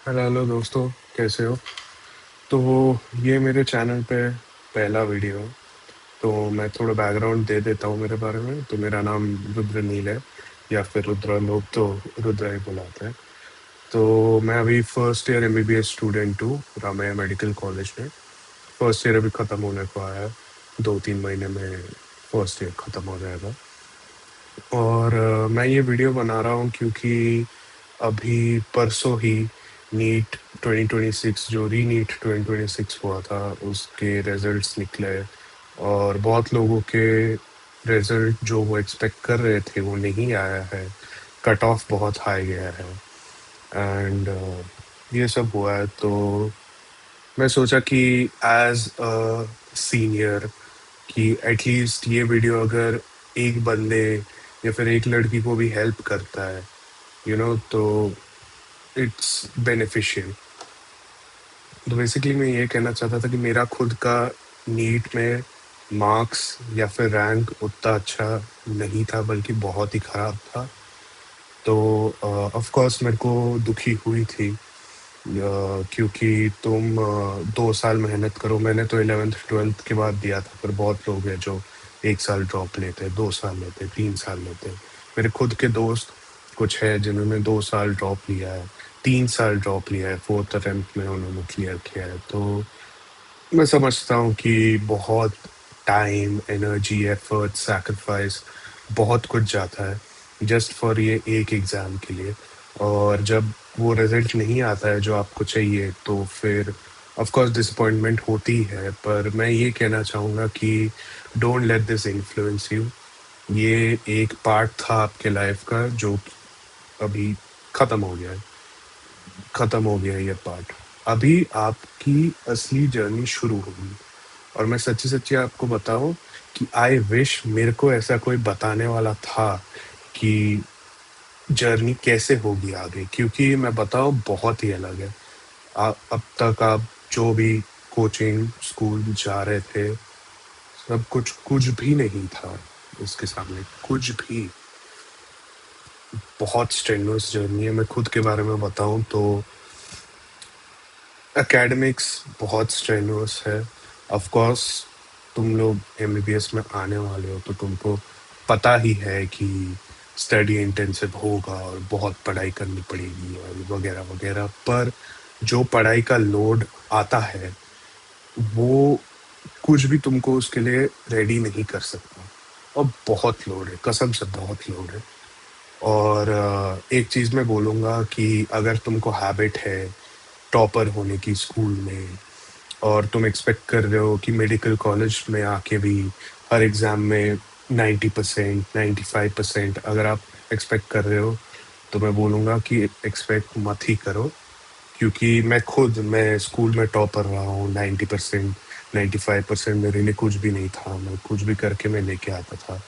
Hello hello दोस्तों, कैसे हो? तो ये मेरे चैनल पे पहला वीडियो है। तो मैं थोड़ा बैकग्राउंड दे देता हूँ मेरे बारे में। तो मेरा नाम रुद्र नील है, या फिर रुद्र, लोग तो रुद्र ही बुलाते हैं। तो मैं अभी फर्स्ट ईयर एमबीबीएस स्टूडेंट हूँ रामैया मेडिकल कॉलेज में। फर्स्ट ईयर अभी ख़त्म होने को आया है। 2-3 महीने में फर्स्ट ईयर ख़त्म हो जाएगा। और मैं ये वीडियो बना रहा हूँ क्योंकि अभी परसों ही नीट 2026, जो री नीट 2026 हुआ था, उसके रिजल्ट्स निकले। और बहुत लोगों के रिजल्ट जो वो एक्सपेक्ट कर रहे थे वो नहीं आया है। कट ऑफ बहुत हाई गया है। एंड ये सब हुआ है। तो मैं सोचा कि एज अ सीनियर, कि एटलीस्ट ये वीडियो अगर एक बंदे या फिर एक लड़की को भी हेल्प करता है, तो इट्स बेनिफिशियल। तो बेसिकली मैं ये कहना चाहता था कि मेरा खुद का नीट में मार्क्स या फिर रैंक उतना अच्छा नहीं था, बल्कि बहुत ही ख़राब था। तो ऑफ कोर्स मेरे को दुखी हुई थी, क्योंकि तुम 2 साल मेहनत करो। मैंने तो 11th-12th के बाद दिया था, पर बहुत लोग हैं जो 1 साल ड्रॉप लेते, 2 साल लेते, 3 साल लेते। मेरे खुद के दोस्त कुछ है जिन्होंने 2 साल ड्रॉप लिया है, 3 साल ड्रॉप लिया है, फोर्थ अटेम्प्ट में उन्होंने क्लियर किया है। तो मैं समझता हूँ कि बहुत टाइम, एनर्जी, एफर्ट, सैक्रिफाइस, बहुत कुछ जाता है जस्ट फॉर ये एक एग्ज़ाम के लिए। और जब वो रिज़ल्ट नहीं आता है जो आपको चाहिए, तो फिर ऑफ कोर्स डिसअपॉइंटमेंट होती है। पर मैं ये कहना चाहूँगा कि don't let this influence you. ये एक पार्ट था आपके लाइफ का जो अभी ख़त्म हो गया है। ख़त्म हो गया है ये पार्ट। अभी आपकी असली जर्नी शुरू होगी। और मैं सच्ची-सच्ची आपको बताऊँ कि आई विश मेरे को ऐसा कोई बताने वाला था कि जर्नी कैसे होगी आगे, क्योंकि मैं बताऊँ बहुत ही अलग है। अब तक आप जो भी कोचिंग, स्कूल जा रहे थे, सब कुछ कुछ भी नहीं था इसके सामने, कुछ भी। बहुत स्ट्रेनुअस जर्नी है। मैं खुद के बारे में बताऊँ तो एकेडमिक्स बहुत स्ट्रेनुअस है। ऑफ कोर्स तुम लोग एमबीबीएस में आने वाले हो, तो तुमको पता ही है कि स्टडी इंटेंसिव होगा और बहुत पढ़ाई करनी पड़ेगी और वगैरह वगैरह। पर जो पढ़ाई का लोड आता है, वो कुछ भी तुमको उसके लिए रेडी नहीं कर सकता। और बहुत लोड है, कसम से बहुत लोड है। और एक चीज़ मैं बोलूँगा कि अगर तुमको हैबिट है टॉपर होने की स्कूल में, और तुम एक्सपेक्ट कर रहे हो कि मेडिकल कॉलेज में आके भी हर एग्ज़ाम में 90%, 95% अगर आप एक्सपेक्ट कर रहे हो, तो मैं बोलूँगा कि एक्सपेक्ट मत ही करो। क्योंकि मैं स्कूल में टॉपर रहा हूँ। 90%, 95% मेरे लिए कुछ भी नहीं था। मैं कुछ भी करके मैं लेके आता था।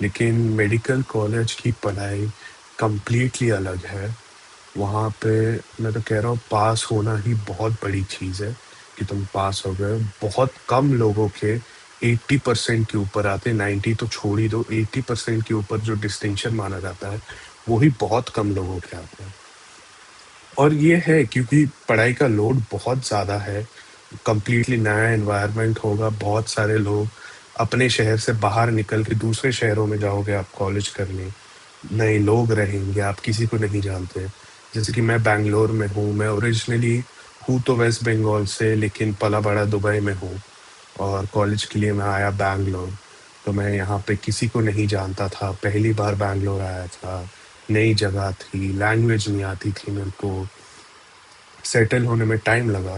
लेकिन मेडिकल कॉलेज की पढ़ाई कंप्लीटली अलग है। वहाँ पे मैं तो कह रहा हूँ, पास होना ही बहुत बड़ी चीज़ है कि तुम पास हो गए। बहुत कम लोगों के 80% के ऊपर आते, 90 तो छोड़ ही दो, 80% के ऊपर जो डिस्टिंक्शन माना जाता है, वो ही बहुत कम लोगों के आते हैं। और ये है क्योंकि पढ़ाई का लोड बहुत ज़्यादा है। कंप्लीटली नया एनवायरनमेंट होगा, बहुत सारे लोग, अपने शहर से बाहर निकल के दूसरे शहरों में जाओगे आप कॉलेज करने, नए लोग रहेंगे, आप किसी को नहीं जानते। जैसे कि मैं बैंगलोर में हूँ, मैं ओरिजिनली हूँ तो वेस्ट बंगाल से, लेकिन पला-बड़ा दुबई में हूँ। और कॉलेज के लिए मैं आया बैंगलोर। तो मैं यहाँ पे किसी को नहीं जानता था, पहली बार बैंगलोर आया था, नई जगह थी, लैंग्वेज नहीं आती थी मेरे को, सेटल होने में टाइम लगा।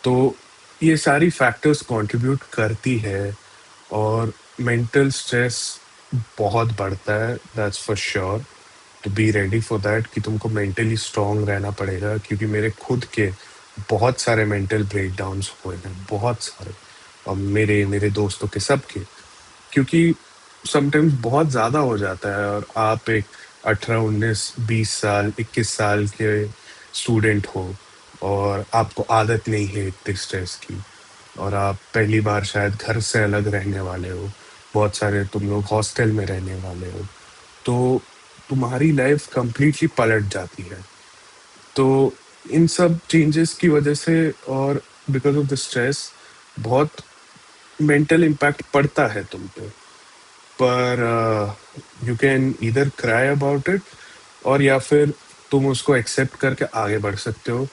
तो ये सारी फैक्टर्स कंट्रीब्यूट करती है। और मेंटल स्ट्रेस बहुत बढ़ता है, that's for sure. To be ready for that कि तुमको मेंटली स्ट्रांग रहना पड़ेगा, क्योंकि मेरे खुद के बहुत सारे मेंटल ब्रेकडाउन्स हुए हैं, बहुत सारे। और मेरे मेरे दोस्तों के, सबके। क्योंकि समटाइम्स बहुत ज़्यादा हो जाता है, और आप एक 18, 19, 20 साल, 21 साल के स्टूडेंट हो, और आपको आदत नहीं है इतने स्ट्रेस की, और आप पहली बार शायद घर से अलग रहने वाले हो, बहुत सारे तुम लोग हॉस्टल में रहने वाले हो, तो तुम्हारी लाइफ कंप्लीटली पलट जाती है। तो इन सब चेंजेस की वजह से और बिकॉज ऑफ द स्ट्रेस बहुत मेंटल इम्पैक्ट पड़ता है तुम पे। पर you can either cry about it और या फिर तुम उसको एक्सेप्ट करके आगे बढ़ सकते हो,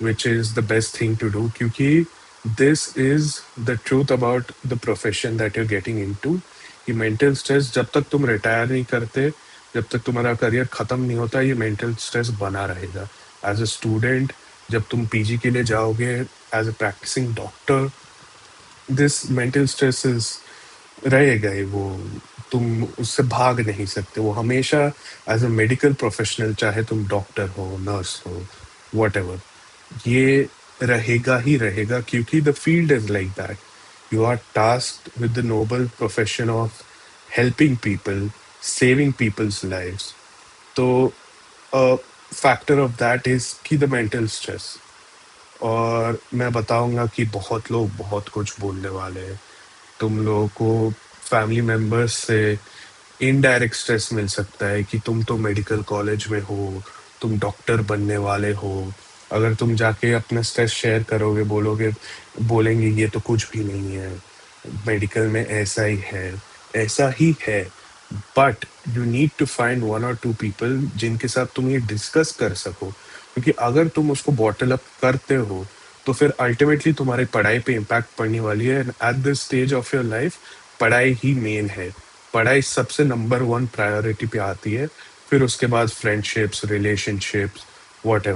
which is the best thing to do, क्योंकि this is the truth about the profession that you getting into. कि मेंटल स्ट्रेस जब तक तुम रिटायर नहीं करते, जब तक तुम्हारा करियर ख़त्म नहीं होता, ये मेंटल स्ट्रेस बना रहेगा। एज अ स्टूडेंट जब तुम पीजी के लिए जाओगे, as a practicing doctor, this mental stress is रहेगा ही वो। तुम उससे भाग नहीं सकते, वो हमेशा एज अ मेडिकल प्रोफेशनल, चाहे तुम डॉक्टर हो, नर्स हो, वट ये रहेगा ही रहेगा, क्योंकि the field is like that. You are tasked with the noble profession of helping people, saving people's lives. तो factor of that is key the mental stress. और मैं बताऊंगा कि बहुत लोग बहुत कुछ बोलने वाले हैं। तुम लोगों को फैमिली मेंबर्स से इनडायरेक्ट स्ट्रेस मिल सकता है कि तुम तो मेडिकल कॉलेज में हो, तुम डॉक्टर बनने वाले हो। अगर तुम जाके अपना स्ट्रेस शेयर करोगे, बोलेंगे ये तो कुछ भी नहीं है, मेडिकल में ऐसा ही है, ऐसा ही है। But you need to find one और टू पीपल जिनके साथ तुम ये डिस्कस कर सको, क्योंकि अगर तुम उसको बॉटल अप करते हो तो फिर अल्टीमेटली तुम्हारी पढ़ाई पे इम्पैक्ट पड़ने वाली है। At this stage of your life पढ़ाई ही मेन है। पढ़ाई सबसे नंबर वन प्रायोरिटी पे आती है, फिर उसके बाद फ्रेंडशिप्स, रिलेशनशिप्स, वॉट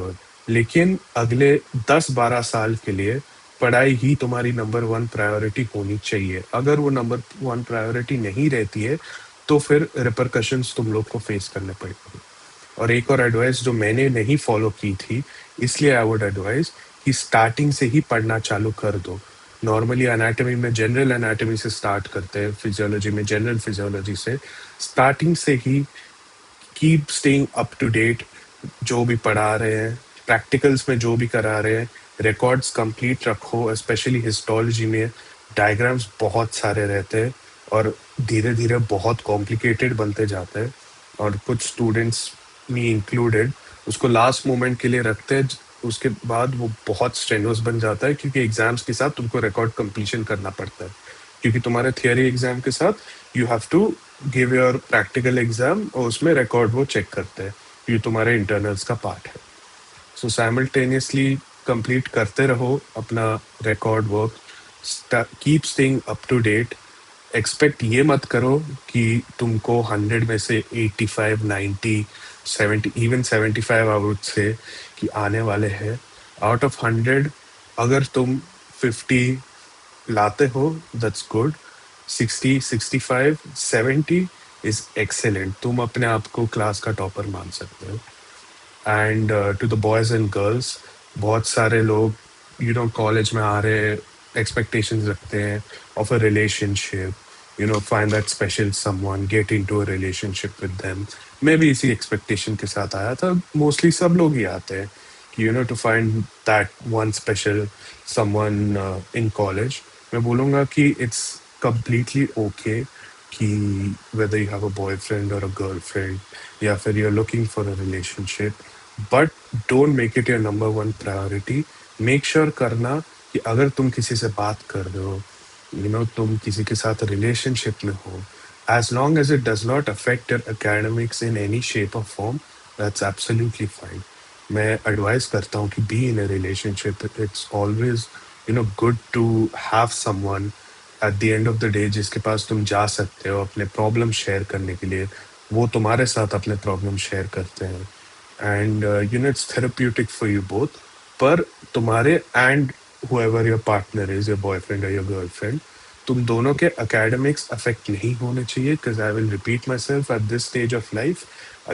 लेकिन अगले 10-12 साल के लिए पढ़ाई ही तुम्हारी नंबर वन प्रायोरिटी होनी चाहिए। अगर वो नंबर वन प्रायोरिटी नहीं रहती है तो फिर रिपरकशंस तुम लोग को फेस करने पड़ेंगे। और एक और एडवाइस जो मैंने नहीं फॉलो की थी, इसलिए आई वुड एडवाइस कि स्टार्टिंग से ही पढ़ना चालू कर दो। नॉर्मली एनाटॉमी में जनरल एनाटॉमी से स्टार्ट करते हैं, फिजियोलॉजी में जनरल फिजियोलॉजी से। स्टार्टिंग से ही keep staying up to date. जो भी पढ़ा रहे हैं, प्रैक्टिकल्स में जो भी करा रहे हैं, रिकॉर्ड्स कंप्लीट रखो। स्पेशली हिस्टोलॉजी में डायग्राम्स बहुत सारे रहते हैं और धीरे धीरे बहुत कॉम्प्लिकेटेड बनते जाते हैं। और कुछ स्टूडेंट्स, मी इंक्लूडेड, उसको लास्ट मोमेंट के लिए रखते हैं। उसके बाद वो बहुत स्ट्रेनुअस बन जाता है, क्योंकि एग्जाम्स के साथ तुमको रिकॉर्ड कंप्लीशन करना पड़ता है। क्योंकि तुम्हारे थियरी एग्जाम के साथ you have to give your practical exam, और उसमें रिकॉर्ड वो चेक करते हैं। ये तुम्हारे इंटरनल्स का पार्ट है। सो साइमल्टेनियसली कंप्लीट करते रहो अपना record work. Keep staying up to date. Expect ये मत करो कि तुमको 100 में से 85, 90, 70, इवन 75 आउट से कि आने वाले हैं। आउट ऑफ 100 अगर तुम 50 लाते हो, दैट्स गुड। 60, 65, 70 is excellent. तुम अपने आप को क्लास का टॉपर मान सकते हो। And to the boys and girls, बहुत सारे लोग कॉलेज में आ रहे एक्सपेक्टेशंस रखते हैं of a relationship, find that special someone, get into a relationship with them. मैं भी इसी एक्सपेक्टेशन के साथ आया था। मोस्टली सब लोग ही आते हैं कि to find that one special someone in college. मैं बोलूँगा कि इट्स completely ओके कि whether you have a boyfriend or a girlfriend, या फिर you're looking for a relationship, but don't make it your number one priority. Make sure करना कि अगर तुम किसी से बात कर रहे हो, तुम किसी के साथ रिलेशनशिप में हो, as long as it does not affect your academics in any shape or form, that's absolutely fine. मैं एडवाइस करता हूँ कि be in a relationship. It's always good to have someone at the end of the day जिसके पास तुम जा सकते हो अपने प्रॉब्लम शेयर करने के लिए। वो तुम्हारे साथ अपने प्रॉब्लम शेयर करते हैं, and it's therapeutic for you both. पर तुम्हारे and whoever your partner is, your boyfriend or your girlfriend, तुम दोनों के academics affect नहीं होने चाहिए। because I will repeat myself, at this stage of life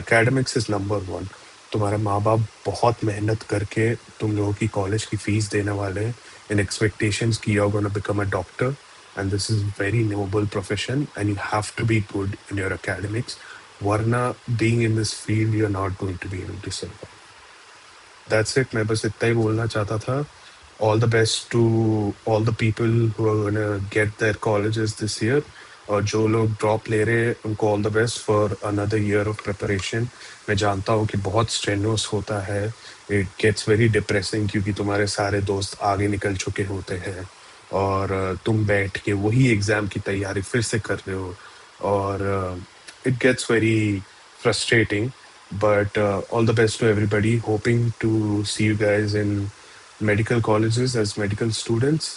academics is number one। तुम्हारा माँ बाप बहुत मेहनत करके तुम लोगों की कॉलेज की फीस देने वाले हैं इन एक्सपेक्टेशंस कि you're going to become a doctor, and this is very noble profession and you have to be good in your academics, वरना being in this field you're not going to be able to survive। That's it। मैं बस इतना ही बोलना चाहता था। All the best to all the people who are going to get their colleges this year। और जो लोग ड्रॉप ले रहे हैं उनको all the best for another year of preparation. मैं जानता हूँ कि बहुत स्ट्रेनुअस होता है, इट गेट्स वेरी डिप्रेसिंग, क्योंकि तुम्हारे सारे दोस्त आगे निकल चुके होते हैं और तुम बैठ के वही एग्ज़ाम की तैयारी फिर से कर रहे हो, और it gets very frustrating. But all the best to everybody. Hoping to see you guys in medical colleges as medical students.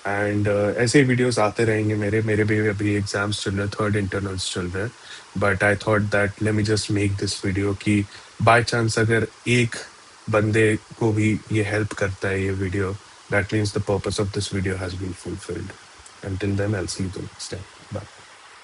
And ऐसे ही वीडियोस आते रहेंगे मेरे मेरे भी अभी एग्जाम्स चल रहे हैं, थर्ड इंटरनल्स चल रहे हैं। But I thought that let me just make this video कि बाय चांस अगर एक बंदे को भी ये हेल्प करता है ये video, that means the purpose of this video has been fulfilled. Until then, I'll see you the next time. Bye.